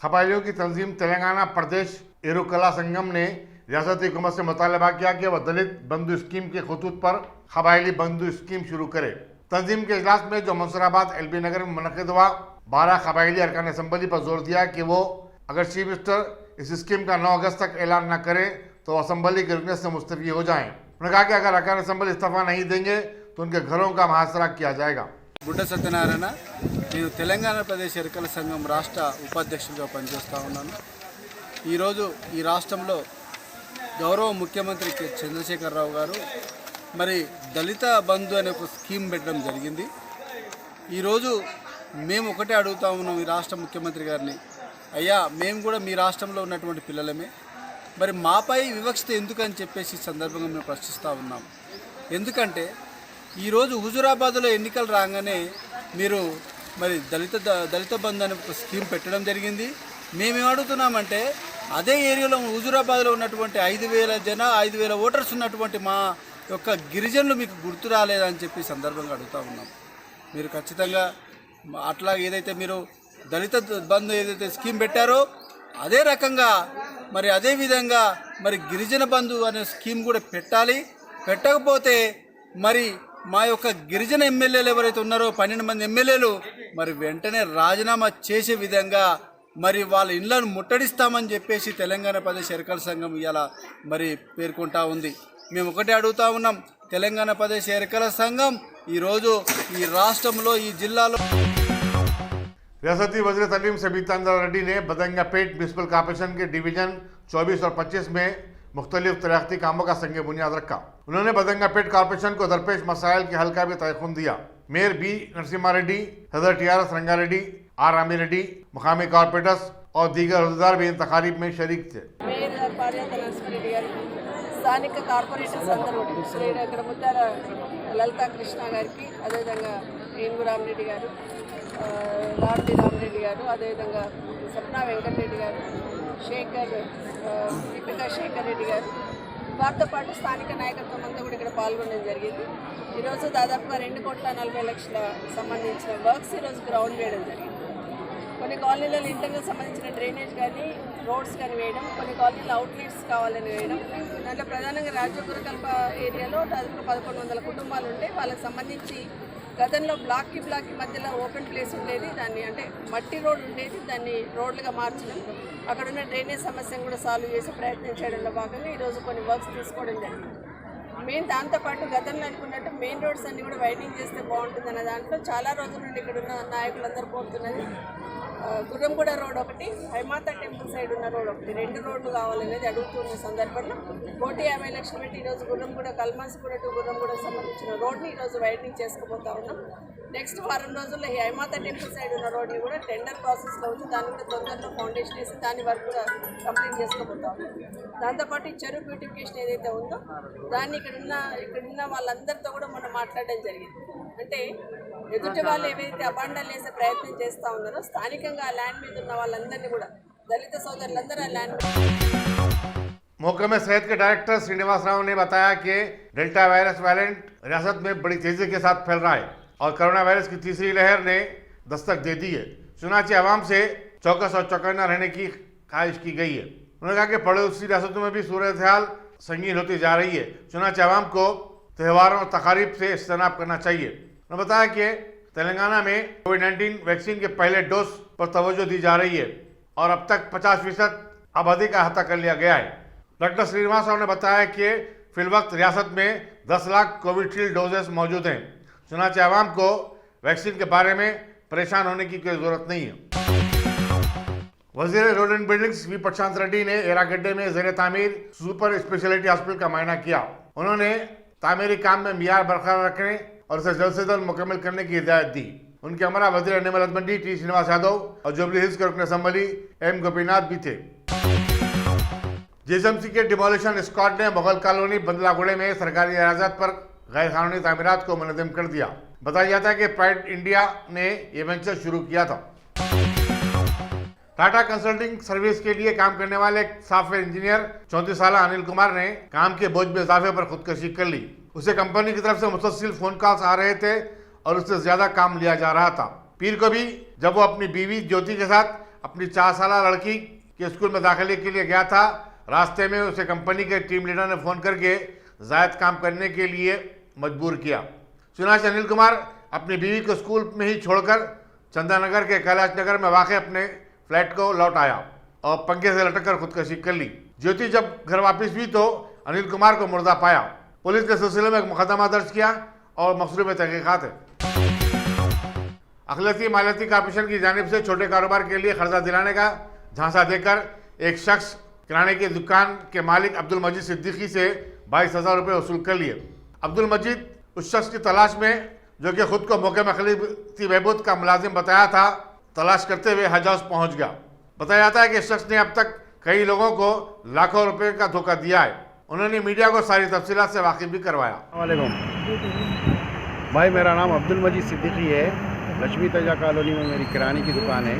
कबायलियों की तंजीम तेलंगाना प्रदेश एरुकला संगम ने रियासती हुकूमत से मुतालबा किया कि वह दलित बंधु स्कीम के खतूत पर कबायली बंधु स्कीम शुरू करे। तंजीम के इजलास में जो मंसूराबाद एलबी नगर में मुनक़िद हुआ, 12 कबायली अरकान असम्बली पर जोर दिया कि वो अगर चीफ मिनिस्टर इस स्कीम का 9 अगस्त तक ऐलान न करे तो असम्बली के रुकने से मुस्तफ़ी हो जाएं। उन्होंने कहा कि अगर अरकान असम्बली इस्तीफा नहीं देंगे तो उनके घरों का मुहासरा किया जाएगा। బుడ్డ సత్యనారాయణ, నేను తెలంగాణ ప్రదేశ్ ఎరుకల సంఘం రాష్ట్ర ఉపాధ్యక్షుడిగా పనిచేస్తూ ఉన్నాను. ఈరోజు ఈ రాష్ట్రంలో గౌరవ ముఖ్యమంత్రి కె చంద్రశేఖరరావు గారు మరి దళిత బంధు అనే ఒక స్కీమ్ పెట్టడం జరిగింది. ఈరోజు మేము ఒకటే అడుగుతా ఉన్నాం ఈ రాష్ట్ర ముఖ్యమంత్రి గారిని, అయ్యా మేము కూడా మీ రాష్ట్రంలో ఉన్నటువంటి పిల్లలమే, మరి మాపై వివక్షత ఎందుకని చెప్పేసి ఈ సందర్భంగా మేము ప్రశ్నిస్తూ ఉన్నాం. ఎందుకంటే ఈరోజు హుజూరాబాద్లో ఎన్నికలు రాగానే మీరు మరి దళిత బంధు అనే ఒక స్కీమ్ పెట్టడం జరిగింది. మేమేం అడుగుతున్నామంటే అదే ఏరియాలో హుజూరాబాద్లో ఉన్నటువంటి 5,000 ఓటర్స్ ఉన్నటువంటి మా యొక్క గిరిజనులు మీకు గుర్తు రాలేదని చెప్పి సందర్భంగా అడుగుతూ ఉన్నాం. మీరు ఖచ్చితంగా అట్లా ఏదైతే మీరు దళిత బంధు ఏదైతే స్కీమ్ పెట్టారో అదే రకంగా మరి అదే విధంగా మరి గిరిజన బంధు అనే స్కీమ్ కూడా పెట్టాలి. పెట్టకపోతే మరి మా యొక్క గిరిజన ఎమ్మెల్యేలు ఎవరైతే ఉన్నారో 12 మంది ఎమ్మెల్యేలు మరి వెంటనే రాజీనామా చేసే విధంగా మరి వాళ్ళ ఇళ్లను ముట్టడిస్తామని చెప్పేసి తెలంగాణ ప్రదేశ్ ఎరుకల సంఘం ఇలా మరి పేర్కొంటా ఉంది. మేము ఒకటే అడుగుతా ఉన్నాం, తెలంగాణ ప్రదేశ్ ఎరుకల సంఘం ఈరోజు ఈ రాష్ట్రంలో ఈ జిల్లాలో रियासती वज़ीर तालीम सबीतांदर रेड्डी ने बदंगापेट म्यूनसिपल कॉर्पोरेशन के डिवीजन 24 और 25 में मुख्तलिफ तरक्की कामों का संग बुनियाद रखा। उन्होंने बदंगापेट कॉर्पोरेशन को दरपेश मसाइल के हल का भी तयखुन दिया। मेयर बी नरसिम्हा रेड्डी, सदर TRS रंगारेड्डी, आर रामी रेड्डी, मुकामी कॉर्पोरेटर्स और दीगर अहदेदार भी इन तकारीब में शरीक थे। స్థానిక కార్పొరేటర్స్ అందరూ ఇక్కడ ముత్యాల లలితా కృష్ణ గారికి, అదేవిధంగా ఏనుగు రామిరెడ్డి గారు, లాడ్జి రామిరెడ్డి గారు, అదేవిధంగా సప్నా వెంకటరెడ్డి గారు, దీపికా శేఖర్ రెడ్డి గారు, వారితో పాటు స్థానిక నాయకత్వం అంతా కూడా ఇక్కడ పాల్గొనడం జరిగింది. ఈరోజు దాదాపుగా 2,40,00,000 సంబంధించిన వర్క్స్ ఈరోజు గ్రౌండ్ వేయడం జరిగింది. కొన్ని కాలనీలలో ఇంటర్నల్ సంబంధించిన డ్రైనేజ్ కానీ రోడ్స్ కానీ వేయడం, కొన్ని కాలనీలు అవుట్లెట్స్ కావాలని వేయడం. దాంట్లో ప్రధానంగా రాజ్యపురకల్ప ఏరియాలో దాదాపు 1,100 కుటుంబాలు ఉంటే వాళ్ళకి సంబంధించి గతంలో బ్లాక్కి మధ్యలో ఓపెన్ ప్లేస్ ఉండేది, దాన్ని అంటే మట్టి రోడ్ ఉండేది, దాన్ని రోడ్లుగా మార్చడం, అక్కడ ఉన్న డ్రైనేజ్ సమస్యను కూడా సాల్వ్ చేసే ప్రయత్నం చేయడంలో భాగంగా ఈరోజు కొన్ని వర్క్స్ తీసుకోవడం జరిగింది. దాంతోపాటు గతంలో అనుకున్నట్టు మెయిన్ రోడ్స్ అన్నీ కూడా వైడనింగ్ చేస్తే బాగుంటుందన్న దాంట్లో చాలా రోజుల నుండి ఇక్కడ ఉన్న నాయకులందరూ కోరుతున్నది గుర్రంగూడ రోడ్ ఒకటి, హైమాతా టెంపుల్ సైడ్ ఉన్న రోడ్ ఒకటి, 2 రోడ్లు కావాలనేది అడుగుతున్న సందర్భంలో 1,50,00,000 పెట్టి ఈరోజు గుర్రంగూడ కల్మాసిగూడ టు గుర్రంగూడకు సంబంధించిన రోడ్ని ఈరోజు వైడనింగ్ చేసుకుపోతా ఉన్నాం. నెక్స్ట్ వారం రోజుల్లో ఈ హైమాతా టెంపుల్ సైడ్ ఉన్న రోడ్ని కూడా టెండర్ ప్రాసెస్లో ఉంది, దాన్ని కూడా తొందరలో ఫౌండేషన్ వేసి దాని వరకు కూడా కంప్లీట్ చేసుకుపోతా ఉన్నాం. దాంతోపాటు ఈ చెరువు బ్యూటిఫికేషన్ ఏదైతే ఉందో దాన్ని ఇక్కడున్న వాళ్ళందరితో కూడా మనం మాట్లాడడం జరిగింది. అంటే ఎదుటి వాళ్ళు ఏవైతే అబాండాలు వేసే ప్రయత్నం చేస్తూ ఉన్నారో స్థానికంగా ఆ ల్యాండ్ మీద ఉన్న వాళ్ళందరినీ కూడా దళిత సోదరులందరూ ఆ ల్యాండ్ मौके में सेहत के डायरेक्टर श्रीनिवास राव ने बताया कि डेल्टा वायरस वेरिएंट रियासत में बड़ी तेजी के साथ फैल रहा है और कोरोना वायरस की तीसरी लहर ने दस्तक दे दी है। चुनाची आवाम से चौकस और चौकन्ना रहने की ख्वाहिश की गई है। उन्होंने कहा कि पड़ोसी रियासतों में भी सूरत हाल संगीन होती जा रही है। चुनाची आवाम को त्योहारों और तकारीब से इज्तनाब करना चाहिए। उन्होंने बताया कि तेलंगाना में कोविड-19 वैक्सीन के पहले डोज पर तवज्जो दी जा रही है और अब तक 50% आबादी का अहाता कर लिया गया है। डॉक्टर श्रीनिवास राव ने बताया कि फिलवक्त रियासत में 10 लाख कोविशील्ड डोजेस मौजूद हैं। चुनाचे आवाम को वैक्सीन के बारे में परेशान होने की कोई जरूरत नहीं है। वजीर रोड एंड बिल्डिंग्स वी प्रशांत रेड्डी ने एरागड्डे में ज़ेर तामीर सुपर स्पेशलिटी हॉस्पिटल का मायना किया। उन्होंने तामीरी काम में मियार बरकरार रखने और इसे जल्द से जल्द मुकम्मल करने की हिदायत दी। उनके हमरा वजीर निमलत मंडी टी श्रीनिवास यादव और जुबली हिल्स के रुकन असम्बली एम गोपीनाथ भी थे। JSMC के डिमोलिशन स्क्वाड ने मुगल कॉलोनी बंदलागुड़े में सरकारी इजाजत पर गैर कानूनी तामीरात को मुनज़्ज़म कर दिया। बताया जाता है कि प्राइड इंडिया ने यह वेंचर शुरू किया था। टाटा कंसल्टिंग सर्विस के लिए काम करने वाले सॉफ्टवेयर इंजीनियर 34 साल अनिल कुमार ने काम के बोझ में इजाफे पर खुदकशी कर ली। उसे कंपनी की तरफ से मुसलसल फोन कॉल्स आ रहे थे और उससे ज्यादा काम लिया जा रहा था। पीर को भी जब वो अपनी बीवी ज्योति के साथ अपनी 4 साल लड़की के स्कूल में दाखिले के लिए गया था। रास्ते में उसे कंपनी के टीम लीडर ने फोन करके जायद काम करने के लिए मजबूर किया। चुनाच अनिल कुमार अपनी बीवी को स्कूल में ही छोड़कर चंदानगर के कैलाश नगर में वाक़ अपने फ्लैट को लौट आया और पंखे से लटक कर खुदकुशी कर ली। ज्योति जब घर वापस हुई तो अनिल कुमार को मुर्दा पाया। पुलिस ने सिलसिले में एक मुकदमा दर्ज किया और मकसूद में तहकीकात है। अखिलती मालियाती कॉर्पोरेशन की जानिब से छोटे कारोबार के लिए कर्जा दिलाने का झांसा देकर एक शख्स किराने की दुकान के मालिक अब्दुल मजीद सिद्दीकी से 22,000 रुपये वसूल कर लिए। अब्दुल मजीद उस शख्स की तलाश में जो कि खुद को मौके में अखिलती बहबूद का मुलाजिम बताया था, तलाश करते हुए हज हाउस पहुँच गया। बताया जाता है कि इस शख्स ने अब तक कई लोगों को लाखों रुपए का धोखा दिया है। उन्होंने मीडिया को सारी तफसीलात से वाकिफ भी करवाया। भाई, मेरा नाम अब्दुल मजीद सिद्दीकी है। लक्ष्मी तजा कॉलोनी में मेरी किराने की दुकान है।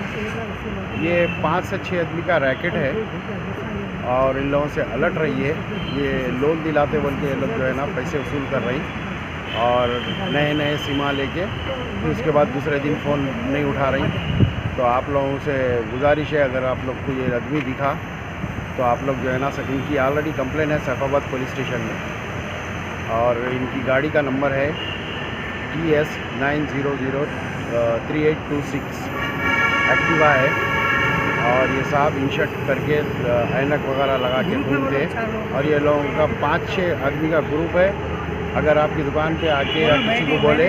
ये 5 से 6 आदमी का रैकेट है और इन लोगों से अलर्ट रहिए। ये लोन दिलाते बोल के ये लोग जो है ना पैसे वसूल कर रही और नए सीमा लेके फिर उसके बाद दूसरे दिन फ़ोन नहीं उठा रही। तो आप लोगों से गुजारिश है, अगर आप लोग को ये आदमी दिखा तो आप लोग जो है ना, इनकी ऑलरेडी कंप्लेन है सैफाबाद पुलिस स्टेशन में और इनकी गाड़ी का नंबर है TS 9003826 एक्टिवा है और ये साहब इनशर्ट करके ऐनक वगैरह लगा के घूमते और ये लोगों का 5-6 आदमी का ग्रुप है। अगर आपकी दुकान पे आके या किसी को बोले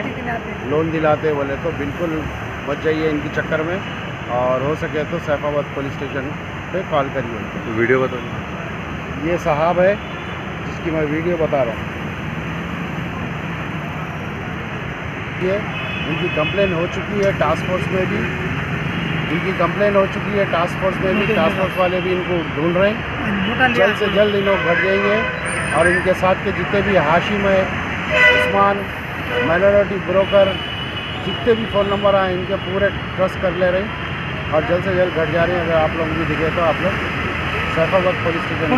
लोन दिलाते बोले तो बिल्कुल बच जाइए इनकी चक्कर में और हो सके तो सैफाबाद पुलिस स्टेशन पे कॉल करिए। तो वीडियो बताइए। ये साहब है जिसकी मैं वीडियो बता रहा हूँ। ये इनकी कंप्लेन हो चुकी है टास्क फोर्स में भी, टास्क फोर्स वाले भी इनको ढूंढ रहे हैं। जल्द से जल्द इन लोग घट जाएंगे और इनके साथ के जितने भी हाशिम है, उस्मान, माइनॉरिटी ब्रोकर, जितने भी फ़ोन नंबर आए इनके पूरे ट्रस्ट कर ले रहे हैं और जल्द से जल्द घट जा रहे हैं। अगर आप लोग भी दिखे तो आप लोग सैफाबाद पुलिस स्टेशन।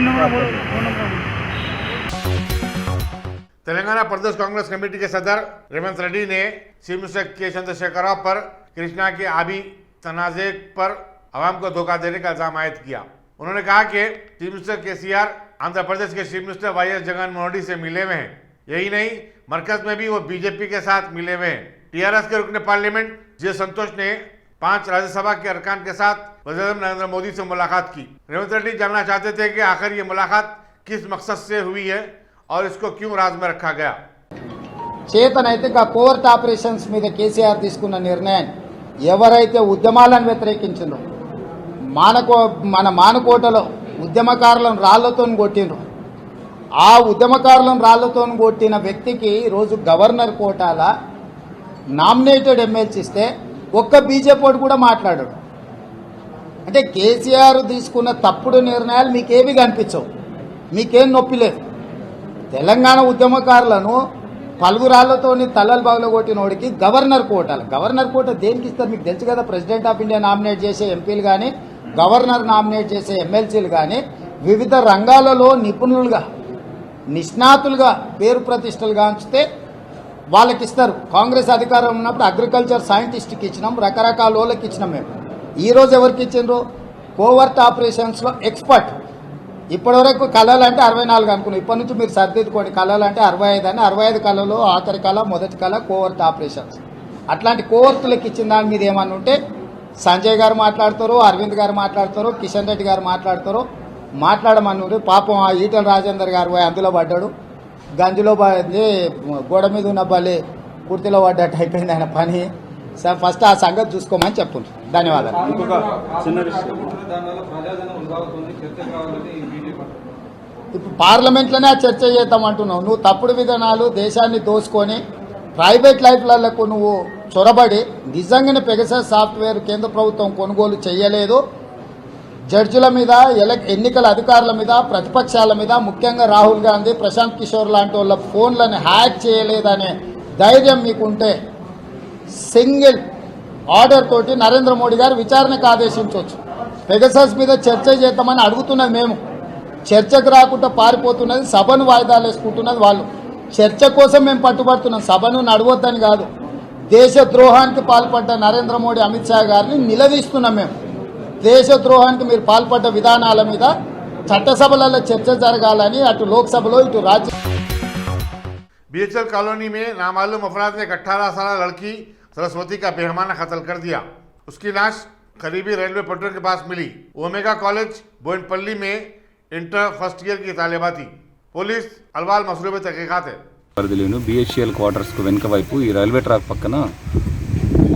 तेलंगाना प्रदेश कांग्रेस कमेटी के सदर रेवंत रेड्डी ने चीफ मिनिस्टर के चंद्रशेखर राव पर कृष्णा के आबी तनाज़े पर आवाम को धोखा देने का इल्जाम आयद किया। उन्होंने कहा कि chief minister KCR Andhra Pradesh के chief minister YS Jaganmohan Reddy से मिले हुए हैं। यही नहीं, मरकज में भी वो बीजेपी के साथ मिले हुए हैं। TRS के रुकने पार्लियामेंट जे संतोष ने 5 राज्यसभा के अरकान के साथ वज़ीर नरेंद्र मोदी से मुलाकात की। रेवंत रेड्डी जानना चाहते थे कि आखिर ये मुलाकात किस मकसद से हुई है और इसको क्यों राज में रखा गया। చేతనైతే కోవర్ట్ ఆపరేషన్స్ మీద కేసీఆర్ తీసుకున్న నిర్ణయం ఎవరైతే ఉద్యమాలను వ్యతిరేకించిండ్రో మన మానుకోటలో ఉద్యమకారులను రాళ్లతో కొట్టిండ్రు, ఆ ఉద్యమకారులను రాళ్లతో కొట్టిన వ్యక్తికి ఈరోజు గవర్నర్ కోటాల నామినేటెడ్ ఎమ్మెల్సీ ఇస్తే ఒక్క బీజేపీ కూడా మాట్లాడాడు. అంటే కేసీఆర్ తీసుకున్న తప్పుడు నిర్ణయాలు మీకేవి కనిపించవు, మీకేం నొప్పి లేదు. తెలంగాణ ఉద్యమకారులను పలుగురాళ్లతోని తలలు పగలగొట్టినోడికి గవర్నర్ కోట దేనికి ఇస్తారు మీకు తెలుసు కదా. ప్రెసిడెంట్ ఆఫ్ ఇండియా నామినేట్ చేసే ఎంపీలు కానీ, గవర్నర్ నామినేట్ చేసే ఎమ్మెల్సీలు కానీ వివిధ రంగాలలో నిపుణులుగా నిష్ణాతులుగా పేరు ప్రతిష్టలు గాంచితే వాళ్ళకి ఇస్తారు. కాంగ్రెస్ అధికారం ఉన్నప్పుడు అగ్రికల్చర్ సైంటిస్ట్కి ఇచ్చినాం, రకరకాల వాళ్ళకి ఇచ్చినాం. మేము ఈరోజు ఎవరికి ఇచ్చిండ్రు? కోవర్ట్ ఆపరేషన్స్లో ఎక్స్పర్ట్. ఇప్పటివరకు కళలు అంటే 64 అనుకున్నాం, ఇప్పటి నుంచి మీరు సర్దిద్దుకోండి. కళలు అంటే 65 అని. 65 కళలో ఆఖరి కళ, మొదటి కళ కోవర్ట్ ఆపరేషన్స్. అట్లాంటి కోవర్టులకు ఇచ్చిన దాని మీద ఏమన్నా ఉంటే సంజయ్ గారు మాట్లాడతారు, అరవింద్ గారు మాట్లాడతారు, కిషన్ రెడ్డి గారు మాట్లాడతారు. మాట్లాడమన్నారు. పాపం ఆ ఈటల రాజేందర్ గారు పోయి అందులో పడ్డాడు, గంజిలో పడింది, గోడ మీద ఉన్న బలి కుర్తిలో పడ్డట్టు అయిపోయింది ఆయన పని. ఫస్ట్ ఆ సంగతి చూసుకోమని చెప్పుండ్రు. ధన్యవాదాలు. ఇప్పుడు పార్లమెంట్లోనే ఆ చర్చ చేద్దామంటున్నావు. నువ్వు తప్పుడు విధానాలు దేశాన్ని దోసుకొని ప్రైవేట్ లైఫ్లకు నువ్వు చొరబడి నిజంగానే పెగసస్ సాఫ్ట్వేర్ కేంద్ర ప్రభుత్వం కొనుగోలు చేయలేదు. జడ్జిల మీద, ఎన్నికల అధికారుల మీద, ప్రతిపక్షాల మీద, ముఖ్యంగా రాహుల్ గాంధీ, ప్రశాంత్ కిషోర్ లాంటి వాళ్ళ ఫోన్లను హ్యాక్ చేయలేదనే ధైర్యం మీకుంటే సింగిల్ ఆర్డర్ తోటి నరేంద్ర మోడీ గారు విచారణకు ఆదేశించవచ్చు. పెగసస్ మీద చర్చ చేద్దామని అడుగుతున్నది మేము. చర్చకు రాకుండా పారిపోతున్నది, సభను వాయిదాలు వేసుకుంటున్నది వాళ్ళు. చర్చ కోసం మేము పట్టుబడుతున్నాం, సభను నడవద్దని కాదు. దేశ ద్రోహానికి పాల్పడ్డ నరేంద్ర మోడీ, అమిత్ షా గారిని నిలదీస్తున్నాం మేము. దేశద్రోహానికి మీరు పాల్పడ్డ విధానాల మీద చట్టసభలలో చర్చ జరగాలని అటు లోక్సభలో ఇటు రాజ్య बीएचएल कॉलोनी में नामालूम अफराद ने एक 18 साल लड़की सरस्वती का बेहमाना कत्ल कर दिया। उसकी लाश करीबी रेलवे पटरी के पास मिली। ओमेगा कॉलेज बोइनपल्ली में इंटर फर्स्ट ईयर की तालिबा थी। पुलिस अलवाल मसरूबे तहकीकात है। పరిధిలోను బిహెచ్ఎల్ క్వార్టర్స్కు వెనుక వైపు ఈ రైల్వే ట్రాక్ పక్కన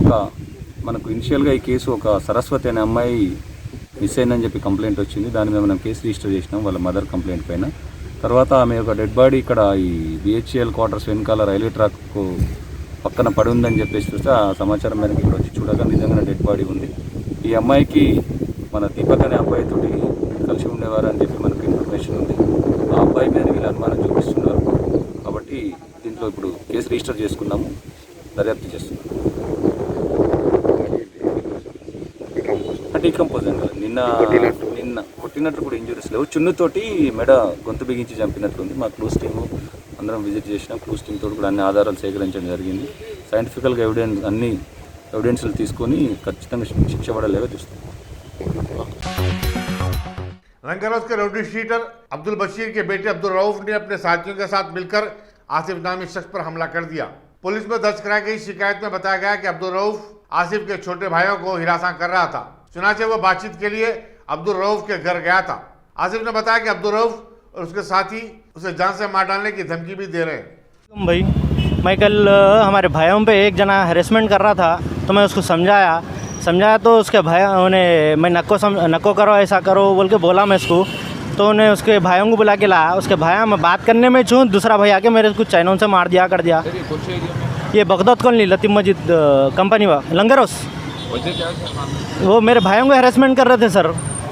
ఒక మనకు ఇనిషియల్గా ఈ కేసు ఒక సరస్వతి అనే అమ్మాయి మిస్ అయిందని చెప్పి కంప్లైంట్ వచ్చింది. దాని మీద మనం కేసు రిజిస్టర్ చేసినాం వాళ్ళ మదర్ కంప్లైంట్ పైన. తర్వాత ఆమె ఒక డెడ్ బాడీ ఇక్కడ ఈ బిహెచ్ఎల్ క్వార్టర్స్ వెనకాల రైల్వే ట్రాక్ పక్కన పడి ఉందని చెప్పేసి చూస్తే ఆ సమాచారం మేరకు ఇక్కడ వచ్చి చూడగా నిజంగా డెడ్ బాడీ ఉంది. ఈ అమ్మాయికి మన దీపక్ అనే అబ్బాయితోటి కలిసి ఉండేవారు అని చెప్పి మనకు ఇన్ఫర్మేషన్ ఉంది. ఆ అబ్బాయి మీద వీళ్ళు అనుమానం చూపిస్తున్నారు కాబట్టి దీంట్లో ఇప్పుడు కేసు రిజిస్టర్ చేసుకున్నాము, దర్యాప్తు చేస్తున్నాము. డీకంపోజ్ అండి. నిన్న కొట్టినట్టు కూడా ఇంజురీస్ లేవు. చున్నుతోటి మెడ గొంతు బిగించి చంపినట్లుంది. మా క్లూస్ టీము అందరం విజిట్ చేసిన క్లూస్ టీమ్ తోటి కూడా అన్ని ఆధారాలు సేకరించడం జరిగింది. సైంటిఫికల్గా అన్ని ఎవిడెన్స్లు తీసుకొని ఖచ్చితంగా శిక్ష పడలేవో చూస్తాం. रंगरोज के रोडी शीटर अब्दुल बशीर के बेटे अब्दुल रऊफ ने अपने साथियों के साथ मिलकर आसिफ नामी शख्स पर हमला कर दिया। पुलिस में दर्ज कराई गई शिकायत में बताया गया कि अब्दुल रऊफ आसिफ के छोटे भाइयों को हिरासत कर रहा था। चुनाचे वो बातचीत के लिए अब्दुल रऊफ के घर गया था। आसिफ ने बताया कि अब्दुल रऊफ और उसके साथी उसे जान से मार डालने की धमकी भी दे रहे हैं। भाई मैं कल हमारे भाइयों पे एक जना हेरेसमेंट कर रहा था तो मैं उसको समझाया तो उसके भाइयों ने मैं नको करो ऐसा करो बोल के बोला मैं उसको, तो उन्हें उसके भाइयों को बुला के लाया। उसके भाइयों में बात करने में छूँ दूसरा भाई आके मेरे कुछ चैनों से मार दिया कर दिया। ये बगदाद कॉलोनी लतीफ़ मस्जिद कंपनी वा लंगरोस। वो मेरे भाइयों को हेरेसमेंट कर रहे थे सर,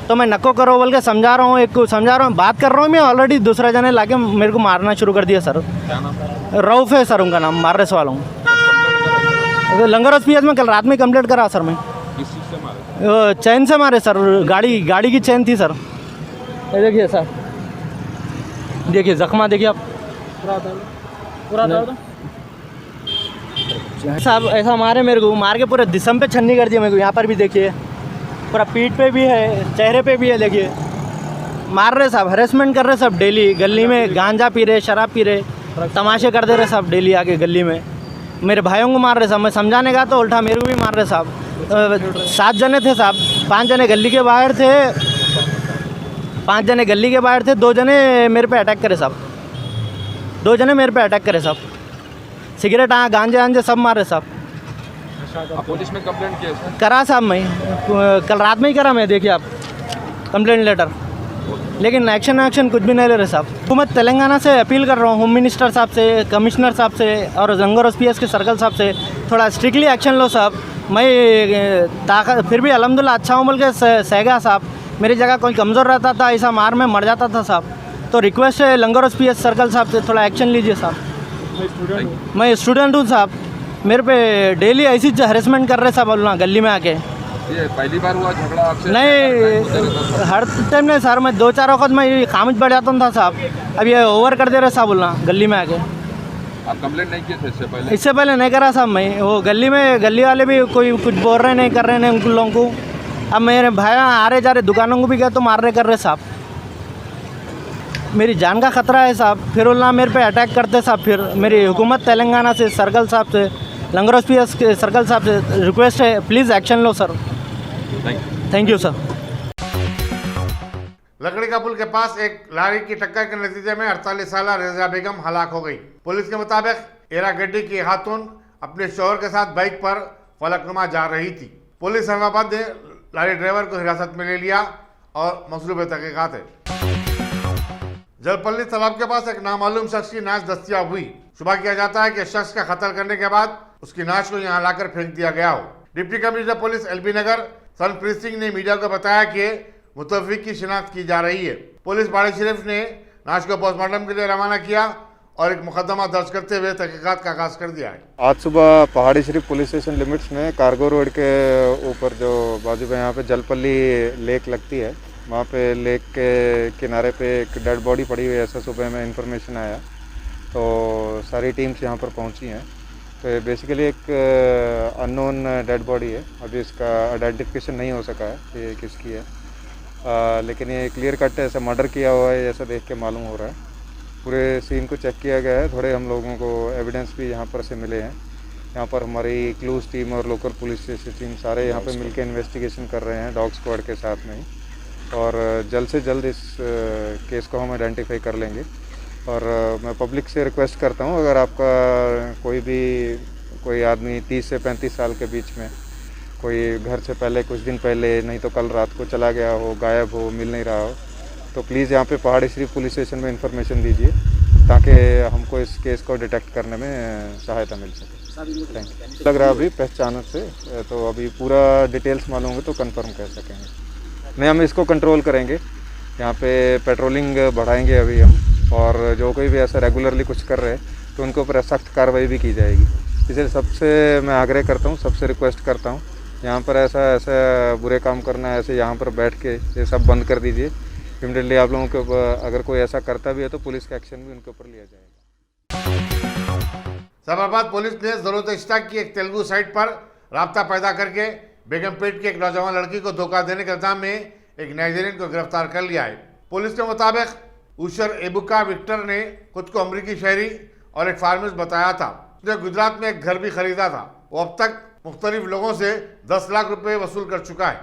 तो मैं नको करो बोल के समझा रहा हूँ, बात कर रहा हूँ मैं। ऑलरेडी दूसरा जने लाके मेरे को मारना शुरू कर दिया सर। रऊफ है सर उनका नाम, मारने वाला हूँ। लंगरोस पीएस में कल रात में कंप्लेंट करा सर मैं। चैन से मारे सर, गाड़ी की चैन थी सर। ये देखिए सर, देखिए जख्मा देखिए आप साहब। ऐसा मारे मेरे को, मार के पूरे जिस्म पे छन्नी कर दिया मेरे को। यहाँ पर भी देखिए पूरा पीठ पे भी है, चेहरे पे भी है। देखिए मार रहे साहब, हरेसमेंट कर रहे सब डेली। गली में गांजा पी रहे, शराब पी रहे, तमाशे कर दे रहे साहब डेली आके गली में। मेरे भाइयों को मार रहे साहब। मैं समझाने का तो उल्टा मेरे को भी मार रहे साहब। 7 जने थे साहब, 5 जने गली के बाहर थे, 5 जने गली के बाहर थे, 2 जने मेरे पे अटैक करे साहब। 2 जने मेरे पे अटैक करे साहब। सिगरेट गांजे आंजे सब मारे साहब। पुलिस में कंप्लेंट किया करा साहब मैं, कल रात में ही करा मैं। देखिए आप कंप्लेंट लेटर, लेकिन एक्शन कुछ भी नहीं ले रहे साहब। हुकूमत तेलंगाना से अपील कर रहा हूँ, होम मिनिस्टर साहब से, कमिश्नर साहब से और लंगरोस पीएस के सर्कल साहब से थोड़ा स्ट्रिक्टली एक्शन लो साहब। मैं फिर भी अल्हम्दुलिल्लाह अच्छा हूँ बोल के सहगा साहब। मेरी जगह कोई कमज़ोर रहता था, ऐसा मार में मर जाता था साहब। तो रिक्वेस्ट है लंगरोस पीएस सर्कल साहब से थोड़ा एक्शन लीजिए साहब। मैं स्टूडेंट हूँ साहब, मेरे पे डेली ऐसी हरेसमेंट कर रहे साहब बोलना गली में आके। ये पहली बार हुआ झगड़ा आपसे? नहीं, हर टाइम नहीं सर। मैं 2-4 वक्त मैं खामोश बैठ जाता था साहब। अब ये ओवर कर दे रहे साहब बोलना गली में आके। आप कंप्लेंट नहीं किए थे इससे पहले? इससे पहले नहीं करा साहब मैं। वो गली वाले भी कोई कुछ बोल रहे नहीं, कर रहे नहीं उन लोगों को। अब मेरे भाई आ रहे जा रहे दुकानों को भी गए तो मार रहे कर रहे साहब। मेरी जान का खतरा है साहब। फिर उल्ला मेरे पे अटैक करते साहब। फिर मेरी हुकूमत तेलंगाना से सर्कल साहब से, लंगरोस पीएस के सर्कल साहब से रिक्वेस्ट है please action low sir. Thank you sir. लकड़ी का पुल के पास एक लारी की टक्कर के नतीजे में 48 साल रेजा बेगम हलाक हो गई। पुलिस के मुताबिक एरा गड्डी की खातून अपने शौहर के साथ बाइक पर फलकनुमा जा रही थी। पुलिस हैदराबाद ने लारी ड्राइवर को हिरासत में ले लिया और मसरूब तहकीकात है। जलपल्ली तालाब के पास एक नामालूम शख्स की नाश दस्तियाब हुई। शुबा किया जाता है कि शख्स का कत्ल करने के बाद उसकी नाश को यहाँ लाकर फेंक दिया गया हो। डिप्टी कमिश्नर पुलिस एलबी नगर सनप्रीत सिंह ने मीडिया को बताया कि मुतवफ़िक की शिनाख्त की जा रही है। पुलिस बाड़ी शरीफ ने नाश को पोस्टमार्टम के लिए रवाना किया और एक मुकदमा दर्ज करते हुए तहकीकात का आगाज कर दिया है। आज सुबह पहाड़ी शरीफ पुलिस स्टेशन लिमिट्स में कार्गो रोड के ऊपर जो बाजू में यहाँ पे जलपल्ली लेक लगती है, वहाँ पे लेक के किनारे पे एक डेड बॉडी पड़ी हुई है। ऐसा सुबह में इंफॉर्मेशन आया तो सारी टीम्स यहाँ पर पहुँची हैं। तो पे बेसिकली एक अननोन डेड बॉडी है। अभी इसका आइडेंटिफिकेशन नहीं हो सका है ये किसकी है, लेकिन ये क्लियर कट ऐसा मर्डर किया हुआ है ऐसा देख के मालूम हो रहा है। पूरे सीन को चेक किया गया है, थोड़े हम लोगों को एविडेंस भी यहाँ पर से मिले हैं। यहाँ पर हमारी क्लूज टीम और लोकल पुलिस टीम सारे यहाँ पे मिलकर इन्वेस्टिगेशन कर रहे हैं डॉग स्क्वाड के साथ में ही, और जल्द से जल्द इस केस को हम आइडेंटिफाई कर लेंगे। और मैं पब्लिक से रिक्वेस्ट करता हूँ, अगर आपका कोई आदमी 30 से 35 साल के बीच में कोई घर से पहले कुछ दिन पहले नहीं तो कल रात को चला गया हो, गायब हो, मिल नहीं रहा हो, तो प्लीज़ यहाँ पे पहाड़ी शरीफ पुलिस स्टेशन में इन्फॉर्मेशन दीजिए ताकि हमको इस केस को डिटेक्ट करने में सहायता मिल सके। Thank you. लग रहा है अभी पहचान से, तो अभी पूरा डिटेल्स मालूम होंगे तो कंफर्म कर सकेंगे। नहीं, हम इसको कंट्रोल करेंगे, यहाँ पे पेट्रोलिंग बढ़ाएंगे अभी हम, और जो कोई भी ऐसा रेगुलरली कुछ कर रहे हैं तो उनके ऊपर सख्त कार्रवाई भी की जाएगी। इसलिए सबसे मैं आग्रह करता हूँ, सबसे रिक्वेस्ट करता हूँ, यहाँ पर ऐसा बुरे काम करना है, ऐसे यहाँ पर बैठ के ये सब बंद कर दीजिए। इमीडिएटली आप लोगों के अगर कोई ऐसा करता भी है तो पुलिस का एक्शन भी उनके ऊपर लिया जाएगा। साबरमती पुलिस ने ज़रूरत इश्ताक की एक तेलुगु साइट पर राब्ता पैदा करके बेगमपेट की एक नौजवान लड़की को धोखा देने के इल्जाम में एक नाइजीरियन को गिरफ्तार कर लिया है। पुलिस के मुताबिक उशर एबुका विक्टर ने खुद को अमरीकी शहरी और एक फार्मिस्ट बताया था। उसने गुजरात में एक घर भी खरीदा था। वो अब तक मुख्तलिफ लोगों से 10 लाख रुपए वसूल कर चुका है।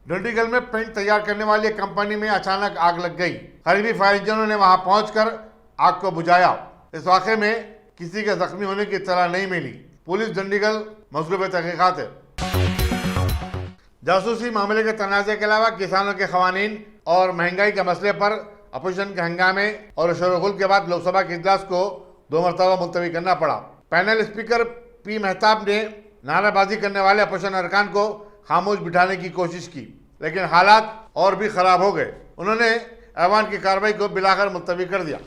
डंडीगल में पेंट तैयार करने वाली एक कंपनी में अचानक आग लग गई। करीबी फायर इंजनों ने वहां पहुंचकर आग को बुझाया। इस वाक़े में किसी के जख्मी होने की इत्तला नहीं मिली। पुलिस डंडीगल मसरूफ़ तहक़ीक़ात है। जासूसी मामले के तनाज़े के अलावा किसानों के क़वानीन और महंगाई के मसले पर अपोजिशन के हंगामे और शोरगुल के बाद लोकसभा के इजलास को 2 मरतबा मुलतवी करना पड़ा। पैनल स्पीकर पी मेहताब ने नाराबाजी करने वाले अपोजिशन अरकान को खामोश बिठाने की कोशिश की, लेकिन हालात और भी ख़राब हो गए। उन्होंने ऐवान की कार्रवाई को बिलाकर मुलतवी कर दिया।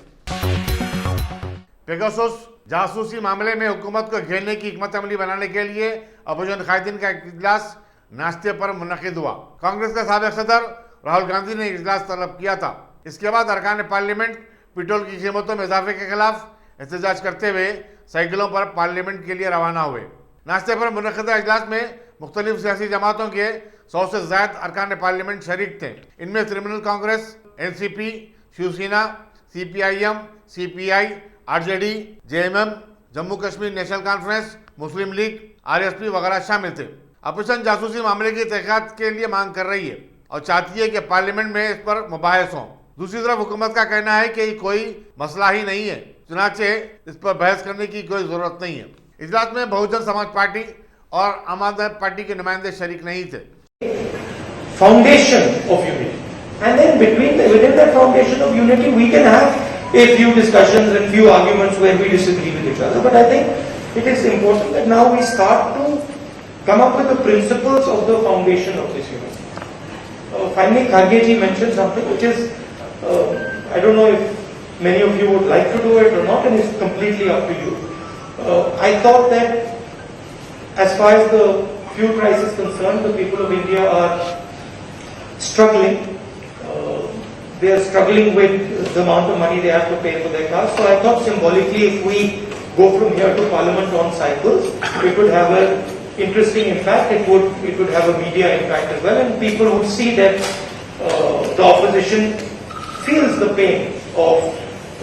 पेगासस जासूसी मामले में हुकूमत को घेरने की हिकमत अमली बनाने के लिए अपोजिशन कायदीन का एक इजलास नाश्ते पर मुनक़िद हुआ। कांग्रेस के साबिक़ सदर राहुल गांधी ने इजलास तलब किया था। इसके बाद अरकान पार्लियामेंट पेट्रोल की कीमतों में इजाफे के खिलाफ एहतजाज करते हुए साइकिलों पर पार्लियामेंट के लिए रवाना हुए। नाश्ते पर मुनक़िदा इजलास में मुख्तलिफ सियासी जमातों के 100 से ज़ायद अरकान पार्लियामेंट शरीक थे। इनमें Trinamool Congress, NCP, Shiv Sena, CPIM, CPI, RJD, JMM, Jammu Kashmir national conference, Muslim league, RSP वगैरह शामिल थे। अपोजिशन जासूसी मामले की तहक़ीक़ात के लिए मांग कर रही है और चाहती है कि पार्लियामेंट में इस पर मुबाहिस हों। दूसरी तरफ हुकूमत का कहना है कि कोई मसला ही नहीं है, चुनाचे इस पर बहस करने की कोई ज़रूरत नहीं है। इजलास में बहुजन समाज पार्टी और आम आदमी पार्टी के नुमाइंदे शरीक नहीं थे। Foundation of unity, and then within that foundation of unity, we can have a few discussions and few arguments where we disagree with each other. But I think it is important that now we start to come up with the principles of the foundation of this unity. Finally, Kharge ji mentioned something which is, I don't know if many of you would like to do it or not, and it's completely up to you. I thought that as far as the fuel crisis is concerned, the people of India are struggling. They are struggling with the amount of money they have to pay for their cars. So I thought symbolically, if we go from here to Parliament on cycles, it would have an interesting impact. It would have a media impact as well, and people would see that the opposition feels the pain of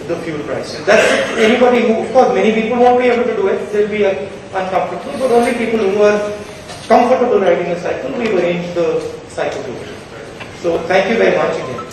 the fuel prices. That's anybody who, of course, many people won't be able to do it. They'll be uncomfortable, but only people who are comfortable riding a cycle, we've arranged the cycle route. So thank you very much again.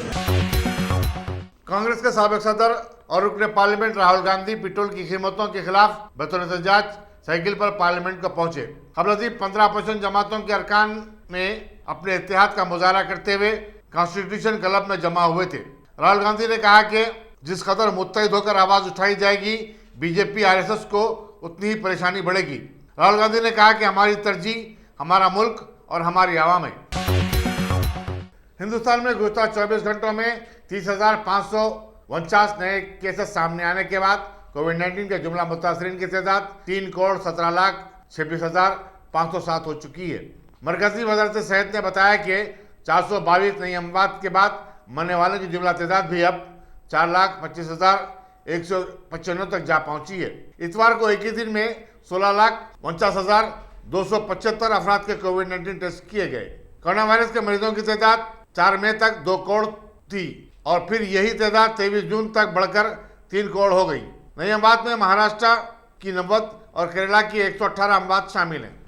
Congress के साबिक़ सदर और रुकने parliament Rahul Gandhi petrol की कीमतों के खिलाफ बतौर एहतजाज साइकिल पर पार्लियामेंट को पहुंचे। क़बल 15 अपोजिशन जमातों के अरकान ने अपने इत्तेहाद का मुजाहरा करते हुए कॉन्स्टिट्यूशन क्लब में जमा हुए थे। राहुल गांधी ने कहा कि जिस कदर मुत्तहिद होकर आवाज़ उठाई जाएगी, बीजेपी आरएसएस को उतनी ही परेशानी बढ़ेगी। राहुल गांधी ने कहा कि हमारी तरजीह हमारा मुल्क और हमारी आवाम है। हिंदुस्तान में गुज़श्ता 24 घंटों में 30,549 नए केसेस सामने आने के बाद कोविड-19 के जुमला मुतासरीन की तादाद 3,17,26,507 हो चुकी है। मरकजी वज़ारत सेहत ने बताया कि 422 नई अमवात के बाद मरने वालों की जुमला तादाद भी अब 4,25,1 195 तक जा पहुंची है। इतवार को एक ही दिन में 16,49,275 अफराद के कोविड-19 टेस्ट किए गए। कोरोना वायरस के मरीजों की तादाद 4 मई तक 2 करोड़ थी और फिर यही तादाद 23 जून तक बढ़कर 3 करोड़ हो गई। नई अमवात में महाराष्ट्र की 90 और केरला की 118 अमवात शामिल हैं।